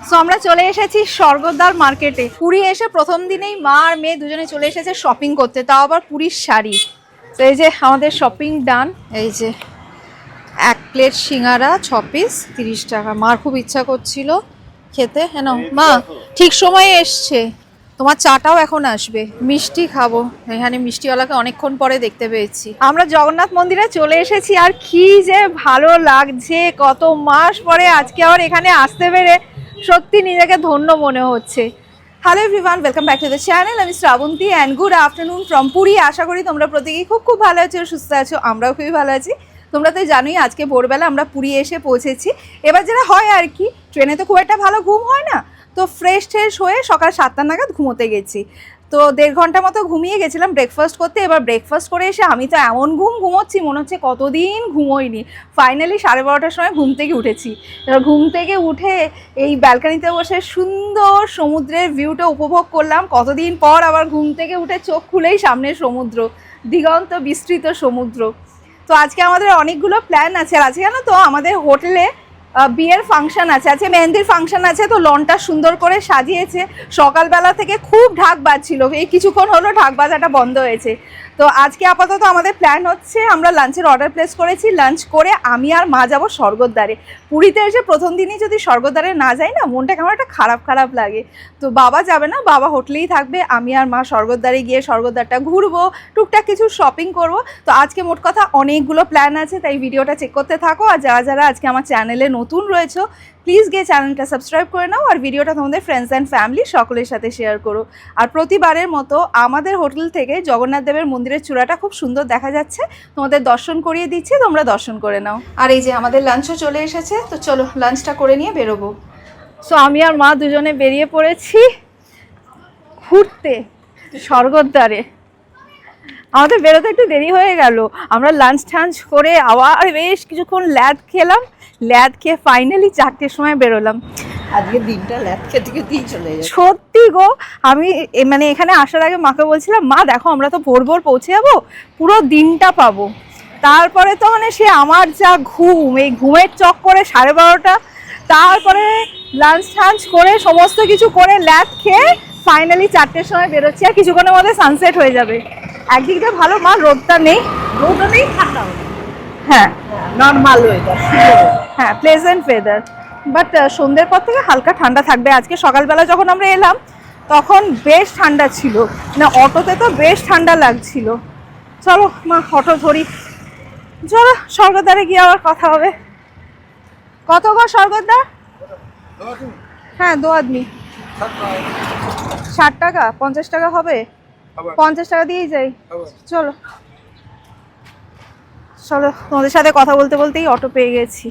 So আমরা চলে এসেছি স্বর্গদ্বার মার্কেটে। পুরী এসে প্রথম দিনেই মা আর মেয়ে দুজনে চলে এসেছে শপিং করতে, তাও আবার পুরীর শাড়ি। তো এই যে আমাদের শপিং ডান। এই যে এক প্লেট সিঙ্গারা 6 পিস 30 টাকা। মার খুব ইচ্ছা করছিল খেতে। হ্যাঁ মা, ঠিক সময়ে এসছে। তোমার চাটাও এখন আসবে। মিষ্টি খাবো, এখানে মিষ্টিওয়ালাকে অনেকক্ষণ পরে দেখতে পেয়েছি। আমরা জগন্নাথ মন্দিরে চলে এসেছি আর কি যে ভালো লাগছে, কত মাস পরে আজকে আবার এখানে আসতে পেরে সত্যি নিজেকে ধন্য মনে হচ্ছে। Hello everyone, welcome back to the channel. আমি Srabanti and good afternoon from Puri. আশা করি তোমরা প্রত্যেকেই খুব ভালো আছো, সুস্থ আছো। আমরাও খুবই ভালো আছি। তোমরা তো জানোই আজকে ভোরবেলা আমরা পুরী এসে পৌঁছেছি। এবার যেটা হয় আর কি, ট্রেনে তো খুব একটা ভালো ঘুম হয় না, তো ফ্রেশ হয়ে সকাল 7টা নাগাদ ঘুমোতে গেছি। তো 1.5 ঘন্টা মতো ঘুমিয়ে গেছিলাম ব্রেকফাস্ট করতে। এবার ব্রেকফাস্ট করে এসে আমি তো এমন ঘুমোচ্ছি, মনে হচ্ছে কতদিন ঘুমোইনি। ফাইনালি 12:30টার সময় ঘুম থেকে উঠেছি। এবার ঘুম থেকে উঠে এই ব্যালকানিতে বসে সুন্দর সমুদ্রের ভিউটা উপভোগ করলাম। কতদিন পর আবার ঘুম থেকে উঠে চোখ খুলেই সামনে সমুদ্র, দিগন্ত বিস্তৃত সমুদ্র। তো আজকে আমাদের অনেকগুলো প্ল্যান আছে। আর আজকে জানো তো আমাদের হোটেলে বিয়ের ফাংশন আছে, আজকে মেহেন্দির ফাংশন আছে। তো লনটা সুন্দর করে সাজিয়েছে। সকালবেলা থেকে খুব ঢাক বাজছিল, এই কিছুক্ষণ হলো ঢাক বাজাটা বন্ধ হয়েছে। তো আজকে আপাতত আমাদের প্ল্যান হচ্ছে, আমরা লাঞ্চের অর্ডার প্লেস করেছি। লাঞ্চ করে আমি আর মা যাব স্বর্গদ্বারে। পুরীতে এসে প্রথম দিনই যদি স্বর্গদ্বারে না যাই না, মনটা কেমন একটা খারাপ লাগে। তো বাবা যাবে না, বাবা হোটেলেই থাকবে। আমি আর মা স্বর্গদ্বারে গিয়ে স্বর্গদ্বারটা ঘুরবো, টুকটাক কিছু শপিং করব। তো আজকে মোট কথা অনেকগুলো প্ল্যান আছে, তাই ভিডিওটা চেক করতে থাকো। আর যারা আজকে আমার চ্যানেলে নতুন রয়েছে, প্লিজ গিয়ে চ্যানেলটা সাবস্ক্রাইব করে নাও আর ভিডিওটা তোমাদের ফ্রেন্ডস অ্যান্ড ফ্যামিলি সকলের সাথে শেয়ার করো। আর প্রতিবারের মতো আমাদের হোটেল থেকে জগন্নাথ দেবের মন্দিরের চূড়াটা খুব সুন্দর দেখা যাচ্ছে, তোমাদের দর্শন করিয়ে দিচ্ছি, তোমরা দর্শন করে নাও। আর এই যে আমাদের লাঞ্চও চলে এসেছে, তো চলো লাঞ্চটা করে নিয়ে বেরোবো। সো আমি আর মা দুজনে বেরিয়ে পড়েছি ঘুরতে স্বর্গদ্বারে। আমাদের বেরোতে একটু দেরি হয়ে গেল। আমরা লাঞ্চ টাঞ্চ করে আবার বেশ কিছুক্ষণ ল্যাদ খেলাম। ল্যাদ খেয়ে ফাইনালি 4টের সময় বেরোলাম। আজকে দিনটা ল্যাদ খেতে খেতেই চলে যায়। সত্যি গো, আমি মানে এখানে আসার আগে মাকে বলছিলাম, মা দেখো আমরা তো ভোর পৌঁছে যাবো, পুরো দিনটা পাবো। তারপরে তো মানে সে আমার যা ঘুম, এই ঘুমের চক্করে 12:30, তারপরে লাঞ্চ টাঞ্চ করে সমস্ত কিছু করে ল্যাদ খেয়ে ফাইনালি 4টের সময় বেরোচ্ছি। আর কিছুক্ষণের মধ্যে সানসেট হয়ে যাবে। একদিক দিয়ে ভালো মা, রোদটা নেই, ঠান্ডা হবে। হ্যাঁ নর্মাল ওয়েদার, হ্যাঁ প্লেজেন্ট ওয়েদার। বাট সন্ধ্যের পর থেকে হালকা ঠান্ডা থাকবে। আজকে সকালবেলা যখন আমরা এলাম তখন বেশ ঠান্ডা ছিল, না অটোতে তো বেশ ঠান্ডা লাগছিল। চলো মা অটো ধরি, চলো স্বর্গদ্বারে গিয়ে আবার কথা হবে। কত গো স্বর্গদ্বার? হ্যাঁ 2 আদমি 60 টাকা, 50 টাকা হবে? 50 টাকা দিয়েই যাই। চলো চলো, তোমাদের সাথে কথা বলতে বলতেই অটো পেয়ে গেছি।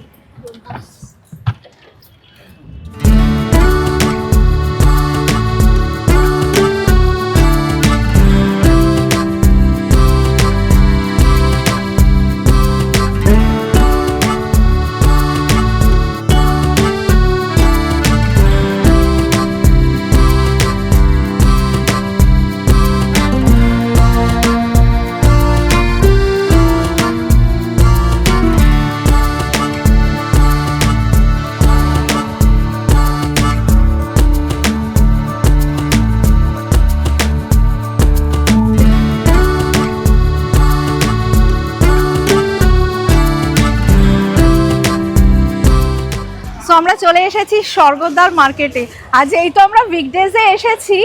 আমরা চলে এসেছি স্বর্গদ্বার মার্কেটে। আজ এই তো আমরা উইকডেজে এসেছি।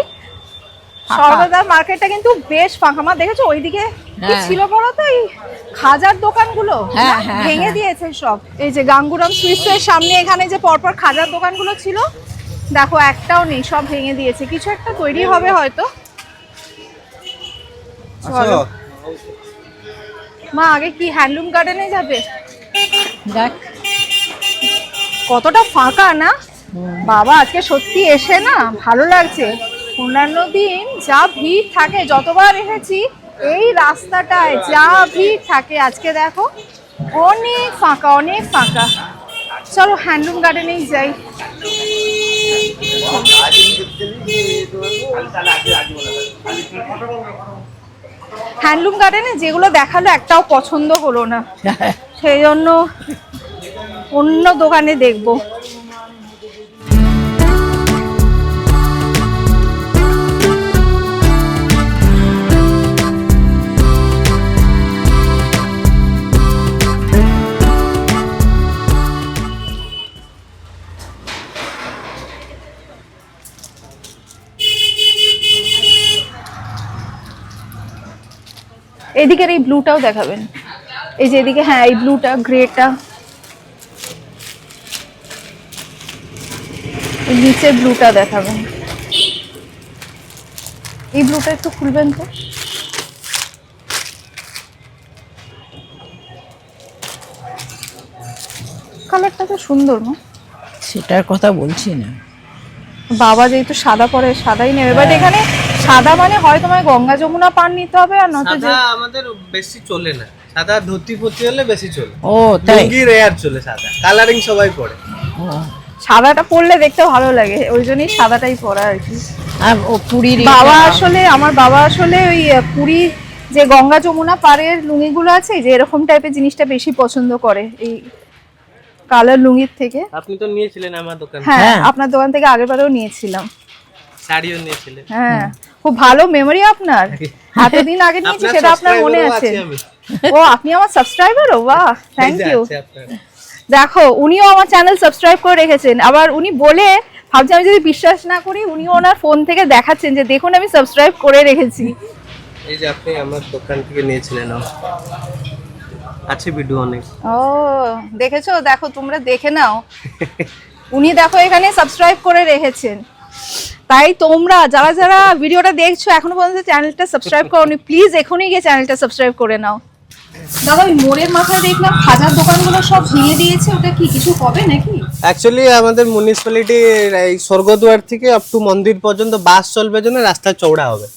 স্বর্গদ্বার মার্কেটটা কিন্তু বেশ ফাঁকা। আমার দেখেছো ওইদিকে কি ছিল বলো তো, এই খাজার দোকানগুলো ভেঙে দিয়েছে সব। এই যে গাঙ্গুরাম সুইটসের সামনে এখানে যে পরপর খাজার দোকানগুলো ছিল, দেখো একটাও নেই, সব ভেঙে দিয়েছে। কিছু একটা তৈরি হবে হয়তো। চলো মা, আগে কি হ্যান্ডলুম গার্ডেনে যাবে? দেখ কতটা ফাঁকা না বাবা, আজকে সত্যি এসে না ভালো লাগছে। অন্যান্য দিন যা ভিড় থাকে, যতবার এসেছি এই রাস্তাটায় যা ভিড় থাকে, আজকে দেখো অনেক ফাঁকা, অনেক ফাঁকা। চলো হ্যান্ডলুম গার্ডেনেই যাই। হ্যান্ডলুম গার্ডেনে যেগুলো দেখালো একটাও পছন্দ হলো না, সেই জন্য অন্য দোকানে দেখবো। এদিকের এই ব্লুটাও দেখাবেন, এই যে এদিকে, হ্যাঁ এই ব্লুটা, গ্রেটা, এই নিচের ব্লুটা দেখাবেন। এই ব্লুটা একটু খুলবেন তো। কালারটা তো সুন্দর না? সেটার কথা বলছি না। বাবা যেহেতু সাদা পরে সাদাই নেবে, বাট এখানে সাদা মানে হয় তোমায় গঙ্গা যমুনা পান নিতে হবে, আর নয়তো সাদা আমাদের বেশি চলে না, সাদা ধুতি পতি হলে বেশি চলে। ও তাই? লুঙ্গি রেয়ার চলে, সাদা কালারিং সবাই পরে। ও, সাদাটা পরলে দেখতে ভালো লাগে, ওই জন্যই সাদাটাই পরা আর কি। আর ও পুরীর বাবা আসলে, আমার বাবা আসলে ওই পুরী যে গঙ্গা যমুনা পাড়ের লুঙ্গিগুলো আছে, যে এরকম টাইপের জিনিসটা বেশি পছন্দ করে, এই কালার লুঙ্গির থেকে। আপনি তো নিয়েছিলেন আমার দোকান থেকে, হ্যাঁ, আপনার দোকান থেকে আগেরবারেও নিয়েছিলাম। শাড়িও নিয়েছিলেন। হ্যাঁ, খুব ভালো মেমোরি আপনার, এতদিন আগে নিয়েছি সেটা আপনার মনে আছে। ও, আপনি আমার সাবস্ক্রাইবারও? বাহ, থ্যাংক ইউ। দেখো, উনিও আমার চ্যানেল সাবস্ক্রাইব করে রেখেছেন, আবার উনি বলে ভাবছি আমি যদি বিশ্বাস না করি, উনিও ওনার ফোন থেকে দেখাচ্ছেন যে দেখুন আমি সাবস্ক্রাইব করে রেখেছি। এই যে আপনি আমার দোকান থেকে নিয়েছিলেন, আছে ভিডিও অনেক। ও, দেখেছো? দেখো, তোমরা দেখে নাও, উনি দেখো এখানে সাবস্ক্রাইব করে রেখেছেন। তাই তোমরা যারা যারা ভিডিওটা দেখছো এখনো পর্যন্ত চ্যানেলটা সাবস্ক্রাইব করোনি, প্লিজ এখনই গিয়ে চ্যানেলটা সাবস্ক্রাইব করে নাও। দাদা, ওই মোড়ের মাথায় দেখলাম খাজার দোকানগুলো সব ভেঙে দিয়েছে, ওটা কি কিছু হবে নাকি? অ্যাকচুয়ালি আমাদের মিউনিসিপ্যালিটি এই স্বর্গদুয়ার থেকে আপ টু মন্দির পর্যন্ত বাস চলবে জন্য রাস্তা চওড়া হবে,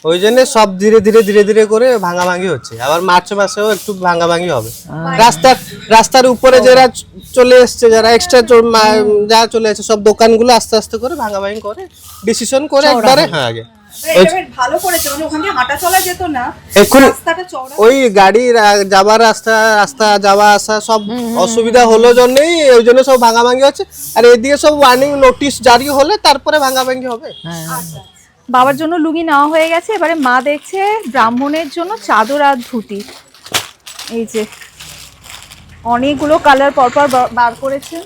ওই জন্য সব ধীরে ধীরে ধীরে ধীরে করে ভাঙাভাঙি হচ্ছে। আবার মার্চ মাসেও একটু ভাঙাভাঙি হবে। রাস্তার উপরে যারা চলে এসছে, যারা এক্সট্রা যা চলে এসছে, সব দোকানগুলো আস্তে আস্তে করে ভাঙাভাঙি করে ডিসিশন করে একবারে। হ্যাঁ, আগে ভালো করেছে, মানে ওখানে হাঁটা চলা যেত না, এখন রাস্তাটা চওড়া। ওই গাড়ি যাবার রাস্তা যাওয়া আসা সব অসুবিধা হলো জন্যই ওই জন্য সব ভাঙাভাঙি হচ্ছে। আর এদিকে সব ওয়ার্নিং নোটিশ জারি হলে তারপরে ভাঙাভাঙি হবে। বাবার জন্য লুঙ্গি নেওয়া হয়ে গেছে, এবারে মা দেখছে ব্রাহ্মণের জন্য চাদর আর ধুতি। এই যে অনেকগুলো কালার পরপর বার করেছে,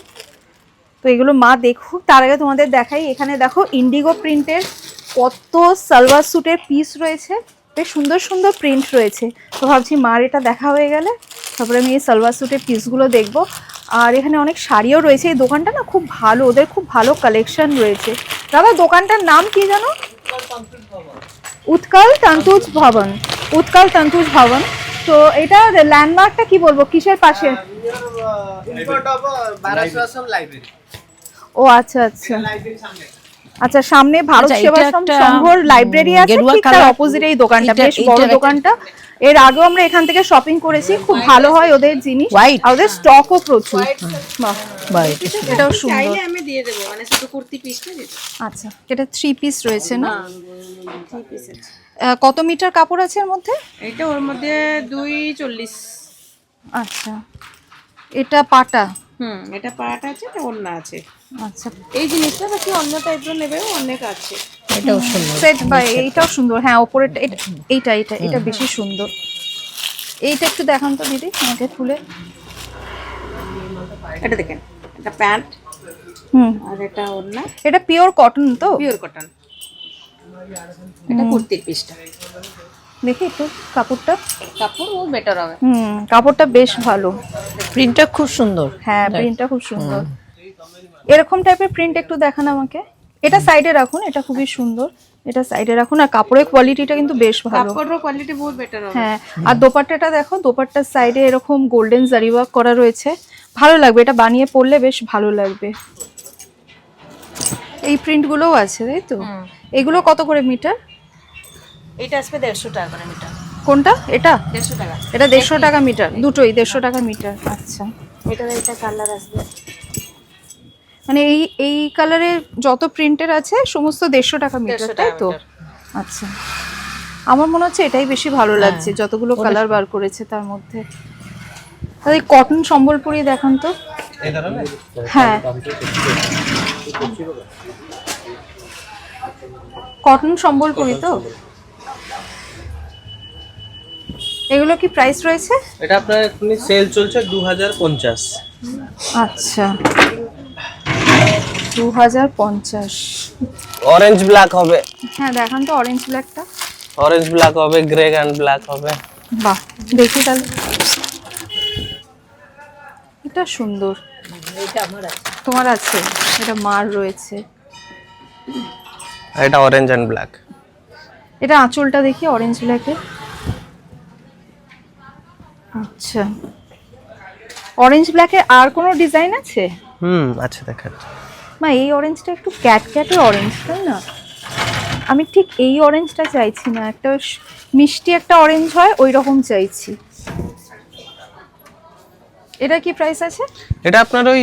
তো এগুলো মা দেখুক। তার আগে তোমাদের দেখাই, এখানে দেখো ইন্ডিগো প্রিন্টের কত সালোয়ার স্যুটের পিস রয়েছে, বেশ সুন্দর সুন্দর প্রিন্ট রয়েছে। তো ভাবছি মার এটা দেখা হয়ে গেলে তারপরে আমি এই সালোয়ার স্যুটের পিসগুলো দেখবো। আর এখানে অনেক শাড়িও রয়েছে, এই দোকানটা না খুব ভালো, ওদের খুব ভালো কালেকশন রয়েছে। দাদা, দোকানটার নাম কি জানো? উৎকল তন্তুজ ভবন। উৎকল তন্তুজ ভবন। তো এটা ল্যান্ডমার্কটা কি বলবো, কিসের পাশে? ও আচ্ছা আচ্ছা আচ্ছা, সামনে ভারত সেবাশ্রম সংঘর লাইব্রেরি আছে, ঠিক তার অপোজিটে এই দোকানটা, বেশ বড় দোকানটা। এর আগেও আমরা এখান থেকে শপিং করেছি, খুব ভালো হয় ওদের জিনিস, আর ওদের স্টকও প্রচুর। বাহ, এটাও সুন্দর। আমি দিয়ে দেবো, মানে শুধু কুর্তি পিসটা দিতে। আচ্ছা, এটা 3 পিস রয়েছে না? কত মিটার কাপড় আছে এর মধ্যে? এটা ওর মধ্যে 240। আচ্ছা, এটা পাটা? এটা পাড়াটা আছে, এটা ওন্না আছে। আচ্ছা, এই জিনিসটা বাকি অন্য টাইপের নেবে, অনেক আছে। এটাও সুন্দর সেট বাই, এইটাও সুন্দর। হ্যাঁ, ওপরেরটা এইটা এটা এটা বেশি সুন্দর। এইটা একটু দেখান তো দিদি আমাকে খুলে। এটা দেখেন, এটা প্যান্ট, আর এটা ওন্না। এটা পিওর কটন তো? Pure cotton. এটা কুর্তির পিসটা। দেখি একটু কাপড়টা, কাপড় ও বেটার হবে। কাপড়টা বেশ ভালো, প্রিন্টটা খুব সুন্দর। হ্যাঁ, প্রিন্টটা খুব সুন্দর। এরকম টাইপের প্রিন্ট একটু দেখান আমাকে। এটা সাইডে রাখুন, এটা খুবই সুন্দর, এটা সাইডে রাখুন। আর কাপড়ের কোয়ালিটিটা কিন্তু বেশ ভালো, কাপড়ের কোয়ালিটি বহুত বেটার হবে। হ্যাঁ। আর দোপাট্টাটা দেখো, দোপাট্টার সাইডে এরকম গোল্ডেন জারি ওয়ার্ক করা রয়েছে, ভালো লাগবে, এটা বানিয়ে পরলে বেশ ভালো লাগবে। এই প্রিন্টগুলোও আছে, তাই তো? এগুলো কত করে মিটার? এটা আসবে 150 টাকা করে মিটার। কোনটা? এটা 150 টাকা। এটা 150 টাকা মিটার, দুটোই 150 টাকা মিটার। আচ্ছা, এটার এটা কালার আসবে, মানে এই কালারের যত প্রিন্টের আছে সমস্ত 150 টাকা মিটার, তাই তো? আচ্ছা, আমার মনে হচ্ছে এটাই বেশি ভালো লাগছে যতগুলো কালার বার করেছে তার মধ্যে। তাহলে কটন সম্বলপুরি দেখান তো। হ্যাঁ, কটন সম্বলপুরি তো? এগুলো কি প্রাইস রয়েছে? এটা আপনার এখনি সেল চলছে 2050। আচ্ছা, 2050। অরেঞ্জ ব্ল্যাক হবে। হ্যাঁ, দেখান তো অরেঞ্জ ব্ল্যাকটা। অরেঞ্জ ব্ল্যাক হবে, গ্রে অ্যান্ড ব্ল্যাক হবে। বাহ, দেখি তাহলে। এটা সুন্দর, তোমার আছে, এটা মার রয়েছে। এটা অরেঞ্জ এন্ড ব্ল্যাক। এটা আঁচলটা দেখি অরেঞ্জ ব্ল্যাকে। আচ্ছা, অরেঞ্জ ব্ল্যাকে আর কোনো ডিজাইন আছে? আচ্ছা দেখেন। মা এই অরেঞ্জটা একটু ক্যাট ক্যাটের অরেঞ্জ, তাই না? আমি ঠিক এই অরেঞ্জটা চাইছি না, একটা মিষ্টি একটা অরেঞ্জ হয় ওই রকম চাইছি। এটা কি প্রাইস আছে? এটা আপনার ওই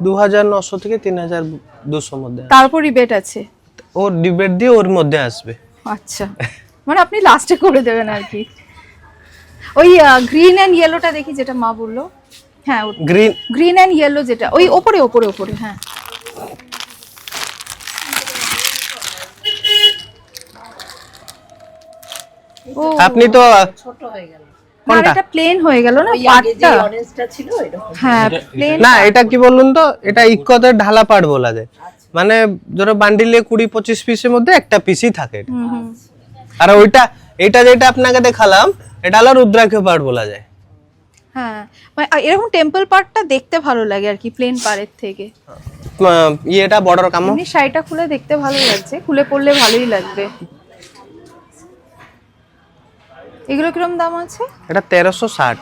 2900 থেকে 3200 মধ্যে। তারপর রিবেট আছে? ওর ডিবেট দিয়ে ওর মধ্যে আসবে। আচ্ছা, মানে আপনি লাস্টে করে দেবেন আর কি। ওই গ্রিন এন্ড ইয়েলোটা দেখি, যেটা মা বললো। হ্যাঁ, গ্রিন এন্ড ইয়েলো, যেটা ওই ওপরে ওপরে ওপরে। হ্যাঁ, ও আপনি তো ছোট হয়ে গেল। আর এটা প্লেন হয়ে গেল না পাটটা? অরেঞ্জটা ছিল এরকম। হ্যাঁ, প্লেন। না, এটা কি বলুন তো, এটা ইক্কতের ঢালা পাট বলা যায়। মানে ধরো বান্ডিলে 20-25 পিসের মধ্যে একটা পিসই থাকে এটা। আর ওইটা, এটা যেটা আপনাকে দেখালাম, এটা হলো রুদ্রাক্ষ পাট বলা যায়। হ্যাঁ, মানে এরকম টেম্পল পার্টটা দেখতে ভালো লাগে আর কি, প্লেন পাড়ের থেকে। এটা বর্ডার কামো। এমনি শাড়িটা খুলে দেখতে ভালো লাগছে, খুলে পরলে ভালোই লাগবে। এগুলো কিরকম দাম আছে? এটা 1360।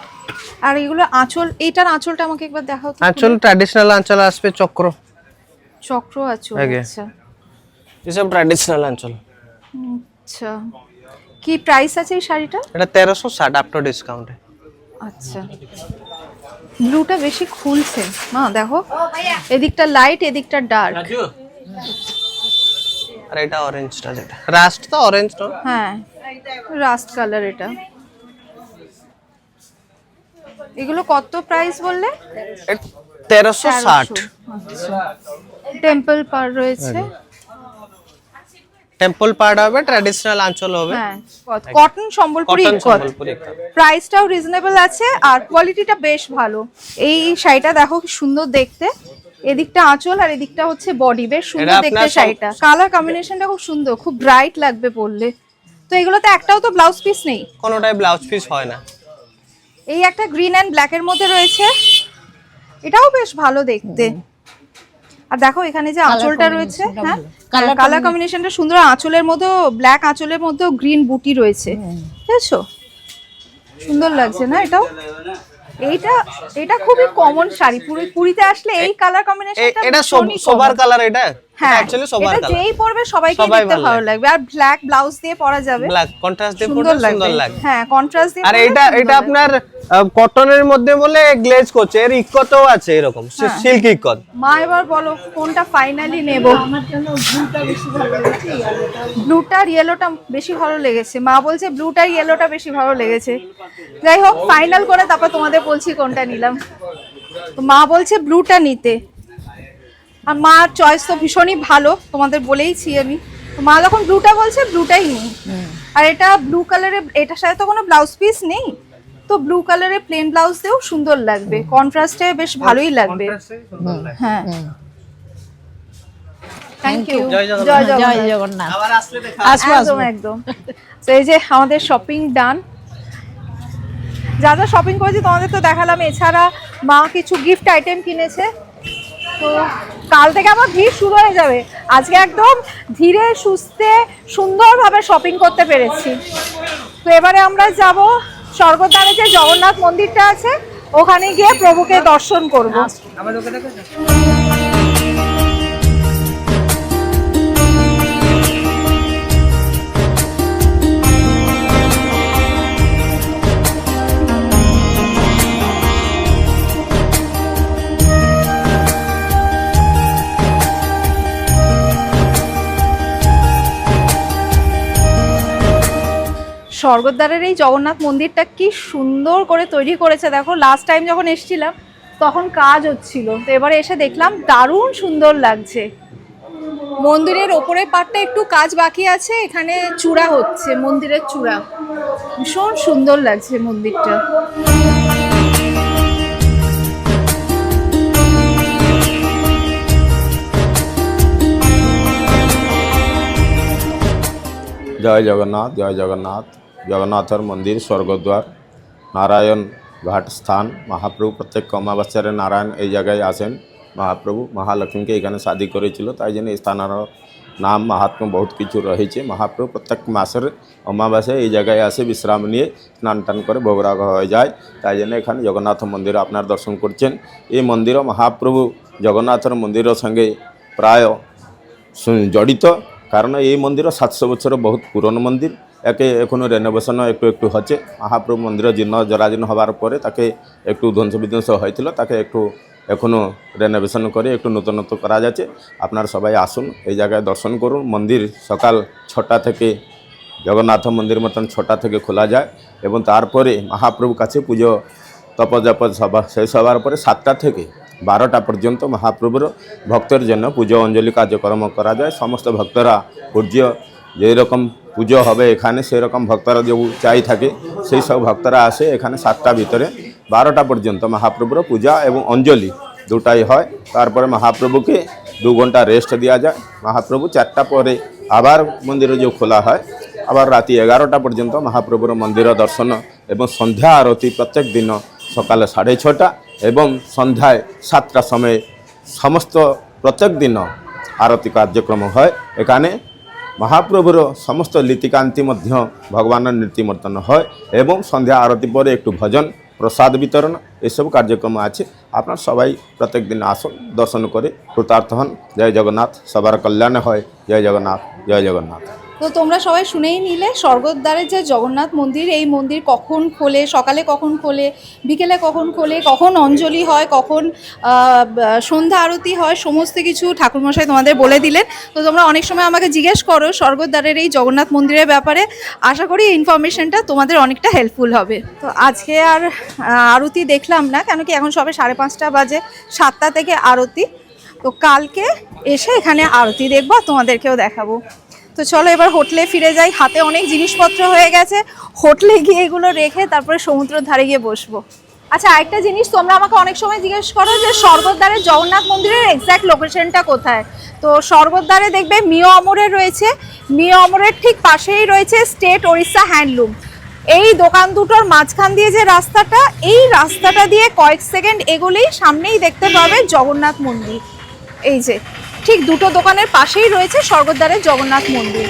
আর এগুলো আঁচল, এইটার আঁচলটা আমাকে একবার দেখাও তো। আঁচল ট্র্যাডিশনাল আঁচল আসবে, চক্র চক্র আঁচল। আচ্ছা এসব ট্র্যাডিশনাল আঁচল। আচ্ছা, কি প্রাইস আছে এই শাড়িটা? এটা 1360 আফটার ডিসকাউন্টে। আচ্ছা, ব্লুটা বেশি খুলছে না, দেখো এদিকটা লাইট এদিকটা ডার্ক। আর এটা অরেঞ্জটা, যেটা রাস্ট তো অরেঞ্জ টোন। হ্যাঁ, রাস্ট কালার এটা। এগুলো কত প্রাইস বললে? 1360। আচ্ছা, টেম্পল পার রয়েছে। টেম্পল পার্ট হবে, ট্র্যাডিশনাল আঁচল হবে। হ্যাঁ, কটন সম্বলপুরি কটন ইক্কত। সম্বলপুরি ইক্কত। প্রাইসটাও রিজনেবল আছে আর কোয়ালিটিটা বেশ ভালো। এই শাড়িটা দেখো কি সুন্দর দেখতে, এদিকটা আঁচল আর এদিকটা হচ্ছে বডি, বেশ সুন্দর দেখতে শাড়িটা। কালার কম্বিনেশনটা খুব সুন্দর, খুব ব্রাইট লাগবে পরলে। তো এগুলোতে একটাও তো ব্লাউজ পিস নেই? কোনোটাই ব্লাউজ পিস হয় না। এই একটা গ্রিন এন্ড ব্ল্যাক এর মধ্যে রয়েছে, এটাও বেশ ভালো দেখতে। আর দেখো এখানে যে আঁচলটা রয়েছে, হ্যাঁ কালার কম্বিনেশনটা সুন্দর। আঁচলের মধ্যে ব্ল্যাক, আঁচলের মধ্যে গ্রিন বুটি রয়েছে, বুঝেছো? সুন্দর লাগছে না এটাও? এটা খুবই কমন শাড়ি, পুরীতে আসলে এই কালার কম্বিনেশনটা এটা সবার কালার। এটা হ্যাঁ, অ্যাকচুয়ালি সবার এটা কালার। যেই পরবে সবাইকে দেখতে ভালো লাগবে। আর ব্ল্যাক ব্লাউজ দিয়ে পরা যাবে, ব্ল্যাক কন্ট্রাস্ট দিয়ে পরলে সুন্দর লাগবে। হ্যাঁ, কন্ট্রাস্ট দিয়ে। আর এটা আপনার কটনের মধ্যে বলে গ্লেজ করছে, এর ইক্কতও আছে এরকম, সিল্ক ইক্কত। মা এবার বলো কোনটা ফাইনালি নেব? আমার জন্য ব্লুটা বেশি ভালো লেগেছে, ব্লুটার ইয়েলোটা বেশি ভালো লেগেছে। মা বলছে ব্লুটার ইয়েলোটা বেশি ভালো লেগেছে। যাই হোক, ফাইনাল করে তারপর তোমাদের বলছি কোনটা নিলাম। তো মা বলছে ব্লুটা নিতে, আর মার চয়েস তো ভীষণই ভালো, তোমাদের বলেইছি আমি। তো মা যখন ব্লুটা বলছে ব্লুটাই নিই। আর এটা ব্লু কালারের, এটার সাথে তো কোনো ব্লাউজ পিস নেই, তো ব্লু কালারের প্লেন ব্লাউজ দিয়েও সুন্দর লাগবে, কন্ট্রাস্টে বেশ ভালোই লাগবে। হ্যাঁ, থ্যাংক ইউ। জয় জগন্নাথ। আবার আসলে দেখা। একদম একদম। তো এই যে আমাদের শপিং ডান, যা যা শপিং করেছি তোমাদের তো দেখালাম। এছাড়া মা কিছু গিফট আইটেম কিনেছে। তো কাল থেকে আমার ভিড় শুরু হয়ে যাবে। আজকে একদম ধীরে সুস্থে সুন্দরভাবে শপিং করতে পেরেছি। তো এবারে আমরা যাব স্বর্গদ্বারে যে জগন্নাথ মন্দিরটা আছে, ওখানে গিয়ে প্রভুকে দর্শন করব। স্বর্গদ্বারের এই জগন্নাথ মন্দিরটা কি সুন্দর করে তৈরি করেছে দেখো। লাস্ট টাইম যখন এসেছিলাম তখন কাজ হচ্ছিল, তো এবারে এসে দেখলাম দারুণ সুন্দর লাগছে। মন্দিরের ওপরের পাটটা একটু কাজ বাকি আছে, এখানে চূড়া হচ্ছে, মন্দিরের চূড়া। ভীষণ সুন্দর লাগছে মন্দিরটা। জয় জগন্নাথ, জয় জগন্নাথ। জগন্নাথের মন্দির স্বর্গদ্বার নারায়ণ ঘাট স্থান। মহাপ্রভু প্রত্যেক অমাবস্যারে নারায়ণ এই জায়গায় আসেন। মহাপ্রভু মহালক্ষ্মীকে এখানে শাদি করেছিল, তাই জন্য এই স্থানের নাম মাহাত্ম্য বহুত কিছু রয়েছে। মহাপ্রভু প্রত্যেক মাসের অমাবস্যায় এই জায়গায় আসে বিশ্রাম নিয়ে স্নান টান করে ভোগরাগ হয়ে যায়, তাই জন্য এখানে জগন্নাথ মন্দির আপনার দর্শন করছেন। এই মন্দিরও মহাপ্রভু জগন্নাথের মন্দিরের সঙ্গে প্রায় জড়িত, কারণ এই মন্দির 700 বছর বহুত পুরনো মন্দির। একে এখনও রেনোভেশন একটু একটু হচ্ছে। মহাপ্রভু মন্দির জীর্ণ জরাজীর্ণ হওয়ার পরে তাকে একটু ধ্বংস বিধ্বংস হয়েছিল, তাকে একটু এখনও রেনোভেশন করে একটু নতুনত্ব করা যাচ্ছে। আপনারা সবাই আসুন, এই জায়গায় দর্শন করুন। মন্দির সকাল 6টা থেকে, জগন্নাথ মন্দির মতন 6টা থেকে খোলা যায় এবং তারপরে মহাপ্রভু কাছে পুজো তপজপ সভা শেষ হওয়ার পরে 7টা থেকে 12টা পর্যন্ত মহাপ্রভুর ভক্তের জন্য পুজো অঞ্জলি কার্যক্রম করা যায়। সমস্ত ভক্তরা পূজ্য যেরকম পুজো হবে এখানে সেরকম ভক্তরা যে চাই থাকে, সেই সব ভক্তরা আসে এখানে। 7টা ভিতরে 12টা পর্যন্ত মহাপ্রভুর পূজা এবং অঞ্জলি দুটাই হয়। তারপরে মহাপ্রভুকে 2 ঘন্টা রেস্ট দেওয়া যায়। মহাপ্রভু 4টা পরে আবার মন্দিরে যে খোলা হয়, আবার রাতি 11টা পর্যন্ত মহাপ্রভুর মন্দির দর্শন এবং সন্ধ্যা আরতি প্রত্যেক দিন সকালে 6:30 এবং সন্ধ্যায় 7টার সময় সমস্ত প্রত্যেক দিন আরতি কার্যক্রম হয়। এখানে মহাপ্রভুর সমস্ত নীতিকান্তি মধ্য ভগবানের নীতিমর্তন হয় এবং সন্ধ্যা আরতি পরে একটু ভজন প্রসাদ বিতরণ এসব কার্যক্রম আছে। আপনার সবাই প্রত্যেক দিন আসুন, দর্শন করে কৃতার্থ হন। জয় জগন্নাথ, সবার কল্যাণ হয়। জয় জগন্নাথ, জয় জগন্নাথ। তো তোমরা সবাই শুনেই নিলে স্বর্গদ্বারের যে জগন্নাথ মন্দির, এই মন্দির কখন খোলে, সকালে কখন খোলে, বিকেলে কখন খোলে, কখন অঞ্জলি হয়, কখন সন্ধ্যা আরতি হয়, সমস্ত কিছু ঠাকুরমশাই তোমাদের বলে দিলেন। তো তোমরা অনেক সময় আমাকে জিজ্ঞেস করো স্বর্গদ্বারের এই জগন্নাথ মন্দিরের ব্যাপারে। আশা করি এই ইনফরমেশনটা তোমাদের অনেকটা হেল্পফুল হবে। তো আজকে আর আরতি দেখলাম না, কেন কি এখন সবে 5:30 বাজে, 7টা থেকে আরতি। তো কালকে এসে এখানে আরতি দেখবো, তোমাদেরকেও দেখাবো। তো চলো এবার হোটেলে ফিরে যাই। হাতে অনেক জিনিসপত্র হয়ে গেছে, হোটেলে গিয়ে এগুলো রেখে তারপরে সমুদ্রের ধারে গিয়ে বসবো। আচ্ছা, আরেকটা জিনিস তোমরা আমাকে অনেক সময় জিজ্ঞেস করো যে স্বর্গদ্বারের জগন্নাথ মন্দিরের এক্স্যাক্ট লোকেশনটা কোথায়। তো স্বর্গদ্বারে দেখবে মিও অমরে রয়েছে, মিও অমরের ঠিক পাশেই রয়েছে স্টেট ওড়িশা হ্যান্ডলুম। এই দোকান দুটোর মাঝখান দিয়ে যে রাস্তাটা, এই রাস্তাটা দিয়ে কয়েক সেকেন্ড এগোলেই সামনেই দেখতে পাবে জগন্নাথ মন্দির। এই যে ঠিক দুটো দোকানের পাশেই রয়েছে স্বর্গদ্বারের জগন্নাথ মন্দির।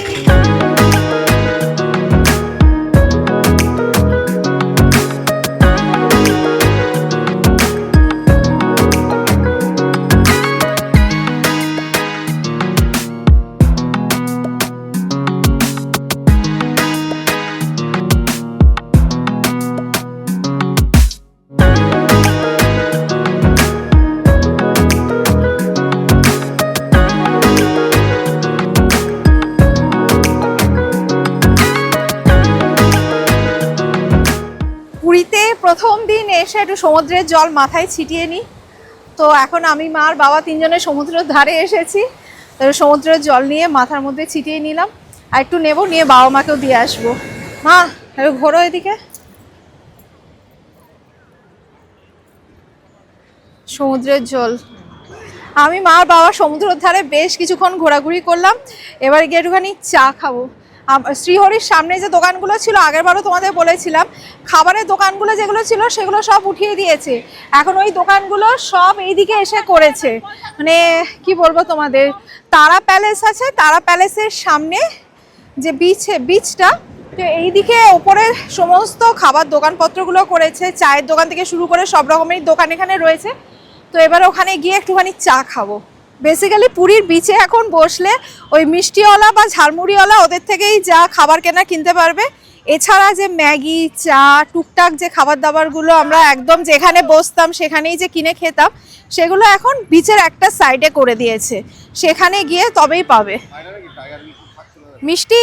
পুরীতে প্রথম দিন এসে একটু সমুদ্রের জল মাথায় ছিটিয়ে নিই। তো এখন আমি, মা আর বাবা 3জনে সমুদ্রের ধারে এসেছি। তো সমুদ্রের জল নিয়ে মাথার মধ্যে ছিটিয়ে নিলাম, আর একটু নেবো, নিয়ে বাবা মাকেও দিয়ে আসবো। মা একটু ঘোরো এদিকে। সমুদ্রের জল, আমি, মা আর বাবা সমুদ্রের ধারে বেশ কিছুক্ষণ ঘোরাঘুরি করলাম। এবার গিয়ে একটুখানি চা খাবো। শ্রীহরির সামনে যে দোকানগুলো ছিল, আগেরবারও তোমাদের বলেছিলাম, খাবারের দোকানগুলো যেগুলো ছিল সেগুলো সব উঠিয়ে দিয়েছে। এখন ওই দোকানগুলো সব এইদিকে এসে করেছে। মানে কি বলবো তোমাদের, তারা প্যালেস আছে, তারা প্যালেসের সামনে যে বিচটা, তো এইদিকে ওপরে সমস্ত খাবার দোকানপত্রগুলো করেছে। চায়ের দোকান থেকে শুরু করে সব রকমের দোকান এখানে রয়েছে। তো এবার ওখানে গিয়ে একটুখানি চা খাবো। বেসিক্যালি পুরীর বিচে এখন বসলে ওই মিষ্টিওয়ালা বা ঝালমুড়িওয়ালা ওদের থেকেই যা খাবার কেনা কিনতে পারবে। এছাড়া যে ম্যাগি, চা, টুকটাক যে খাবার দাবারগুলো আমরা একদম যেখানে বসতাম সেখানেই যে কিনে খেতাম, সেগুলো এখন বিচের একটা সাইডে করে দিয়েছে, সেখানে গিয়ে তবেই পাবে। মিষ্টি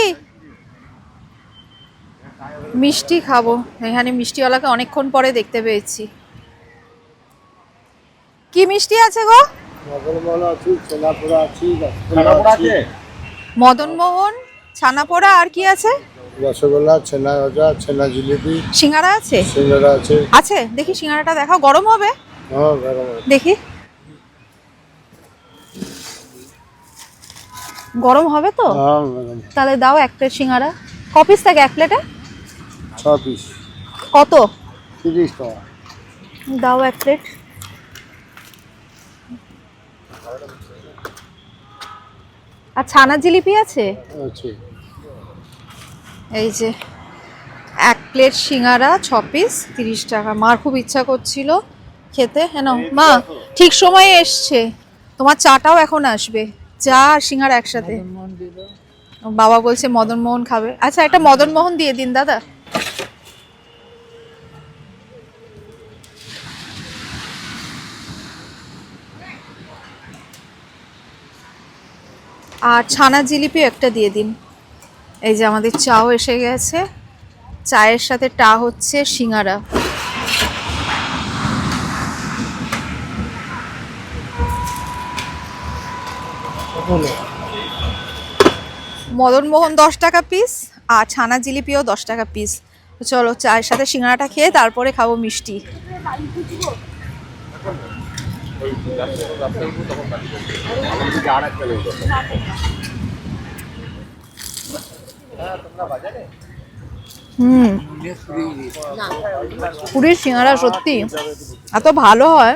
মিষ্টি খাবো, এখানে মিষ্টিওয়ালাকে অনেকক্ষণ পরে দেখতে পেয়েছি। কি মিষ্টি আছে গো? মদনমোহন, ছানাপোড়া, আর কি আছে? রসগোল্লা, ছানা গজা, ছানা জিলিপি, সিঙ্গারা আছে? সিঙ্গারা আছে। আছে, দেখি সিঙ্গারাটা দেখাও। গরম হবে? হ্যাঁ, গরম আছে। দেখি, গরম হবে তো? হ্যাঁ, গরম। তাহলে দাও 1 প্লেট সিঙ্গারা। ক পিস থাকে 1 প্লেটে? 6 পিস। কত? তিরিশ টাকা। দাও এক প্লেট। আর ছানা জিলিপি আছে? আছে। এই যে এক প্লেট সিঙ্গারা 6 পিস 30 টাকা। মার খুব ইচ্ছা করছিল খেতে। হ্যাঁ নাও মা, ঠিক সময়ে এসছে। তোমার চাটাও এখন আসবে, চা আর সিঙ্গারা একসাথে। বাবা বলছে মদন মোহন খাবে। আচ্ছা একটা মদন মোহন দিয়ে দিন দাদা। আর ছানা জিলিপি একটা দিয়ে দিন। এই যে আমাদের চাও এসে গেছে, চায়ের সাথে টা হচ্ছে সিঙ্গারা। মদন মোহন 10 টাকা পিস আর ছানা জিলিপিও 10 টাকা পিস। চলো চায়ের সাথে সিঙ্গারাটা খেয়ে তারপরে খাবো মিষ্টি। পুরীর সিঙ্গারা সত্যি এত ভালো হয়,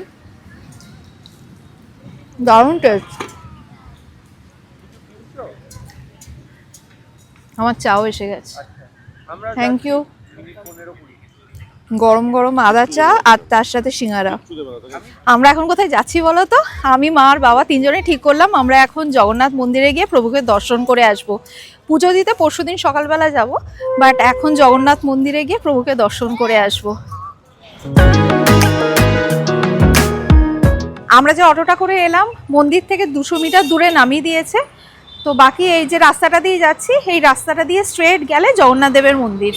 দারুণ টেস্ট। আমার চাও এসে গেছে, থ্যাংক ইউ। গরম গরম আদা চা আর তার সাথে সিঙ্গারা। আমরা এখন কোথায় যাচ্ছি বলো তো? আমি, মা আর বাবা তিনজনে ঠিক করলাম আমরা এখন জগন্নাথ মন্দিরে গিয়ে প্রভুকে দর্শন করে আসব। পুজো দিতে পরশুদিন সকালবেলা যাব, বাট এখন জগন্নাথ মন্দিরে গিয়ে প্রভুকে দর্শন করে আসব। আমরা যে অটোটা করে এলাম মন্দির থেকে 200 মিটার দূরে নামিয়ে দিয়েছে। তো বাকি এই যে রাস্তাটা দিয়ে যাচ্ছি, এই রাস্তাটা দিয়ে স্ট্রেট গেলে জগন্নাথ দেবের মন্দির।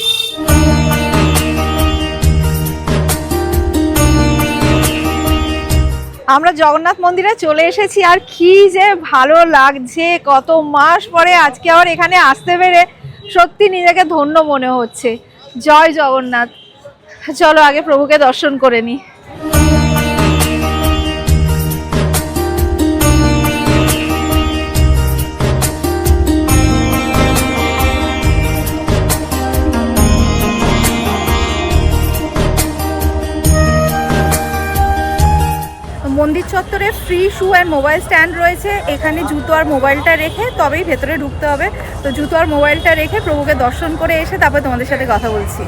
আমরা জগন্নাথ মন্দিরে চলে এসেছি আর কি যে ভালো লাগছে। কত মাস পরে আজকে আবার এখানে আসতে পেরে সত্যি নিজেকে ধন্য মনে হচ্ছে। জয় জগন্নাথ। চলো আগে প্রভুকে দর্শন করে নিই। মন্দির চত্বরে free shoe and mobile stand রয়েছে। এখানে জুতো আর মোবাইলটা রেখে তবেই ভেতরে ঢুকতে হবে। তো জুতো আর মোবাইলটা রেখে প্রভুকে দর্শন করে এসে তারপর তোমাদের সাথে কথা বলছি।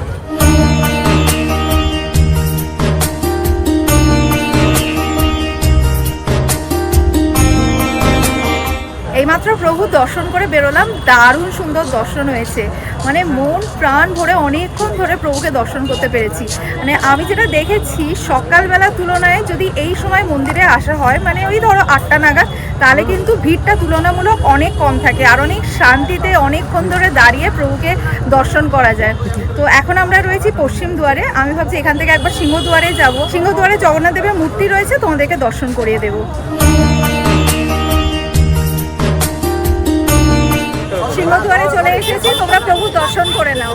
এইমাত্র প্রভু দর্শন করে বেরোলাম, দারুণ সুন্দর দর্শন হয়েছে। মানে মন প্রাণ ভরে অনেকক্ষণ ধরে প্রভুকে দর্শন করতে পেরেছি। মানে আমি যেটা দেখেছি সকালবেলার তুলনায় যদি এই সময় মন্দিরে আসা হয়, মানে ওই ধরো 8টা নাগাদ, তাহলে কিন্তু ভিড়টা তুলনামূলক অনেক কম থাকে আর অনেক শান্তিতে অনেকক্ষণ ধরে দাঁড়িয়ে প্রভুকে দর্শন করা যায়। তো এখন আমরা রয়েছি পশ্চিম দুয়ারে। আমি ভাবছি এখান থেকে একবার সিংহদুয়ারে যাব। সিংহদুয়ারে জগন্নাথ দেবের মূর্তি রয়েছে, তোমাদেরকে দর্শন করিয়ে দেবো। সিংহদুয়ারে চলে এসেছি, তোমরা প্রভু দর্শন করে নাও।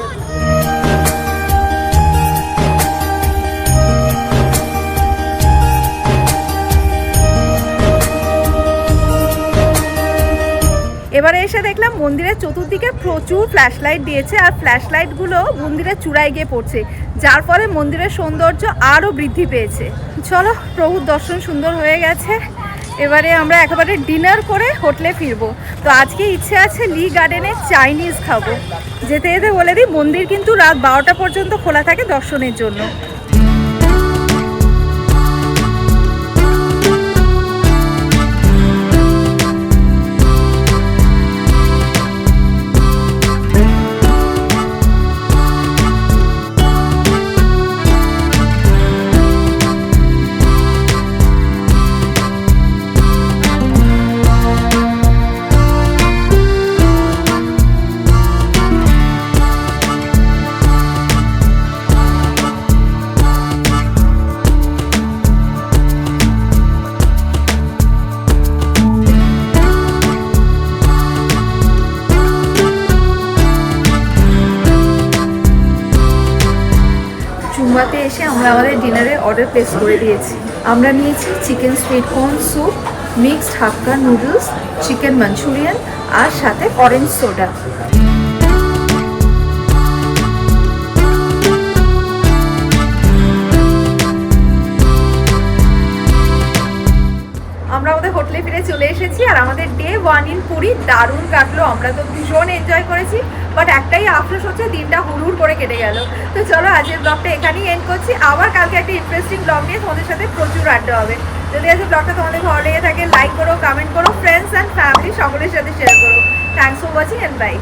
এবারে এসে দেখলাম মন্দিরের চতুর্দিকে প্রচুর ফ্ল্যাশ লাইট দিয়েছে আর ফ্ল্যাশ লাইটগুলো মন্দিরের চূড়ায় গিয়ে পড়ছে, যার ফলে মন্দিরের সৌন্দর্য আরও বৃদ্ধি পেয়েছে। চলো প্রভুর দর্শন সুন্দর হয়ে গেছে, এবারে আমরা একেবারে ডিনার করে হোটেলে ফিরবো। তো আজকে ইচ্ছে আছে লি গার্ডেনে চাইনিজ খাবো। যেতে যেতে বলে দিই মন্দির কিন্তু রাত 12টা পর্যন্ত খোলা থাকে দর্শনের জন্য। চুম্বাতে এসে আমরা আমাদের ডিনারের অর্ডার প্লেস করে দিয়েছি। আমরা নিয়েছি chicken sweet corn soup, mixed hakka noodles, chicken Manchurian আর সাথে অরেঞ্জ সোডা। মন্দিরে চলে এসেছি আর আমাদের ডে 1 ইন পুরী দারুণ কাটলো। আমরা তো ভীষণ এনজয় করেছি, বাট একটাই আফসোস হচ্ছে দিনটা হুড় করে কেটে গেল। তো চলো আজকের ব্লগটা এখানেই এন্ড করছি। আবার কালকে একটা ইন্টারেস্টিং ব্লগ নিয়ে তোমাদের সাথে প্রচুর আড্ডা হবে। যদি আজকে ব্লগটা তোমাদের ভালো লেগে থাকে লাইক করো, কমেন্ট করো, ফ্রেন্ডস অ্যান্ড ফ্যামিলি সকলের সাথে শেয়ার করো। Thanks for watching and by.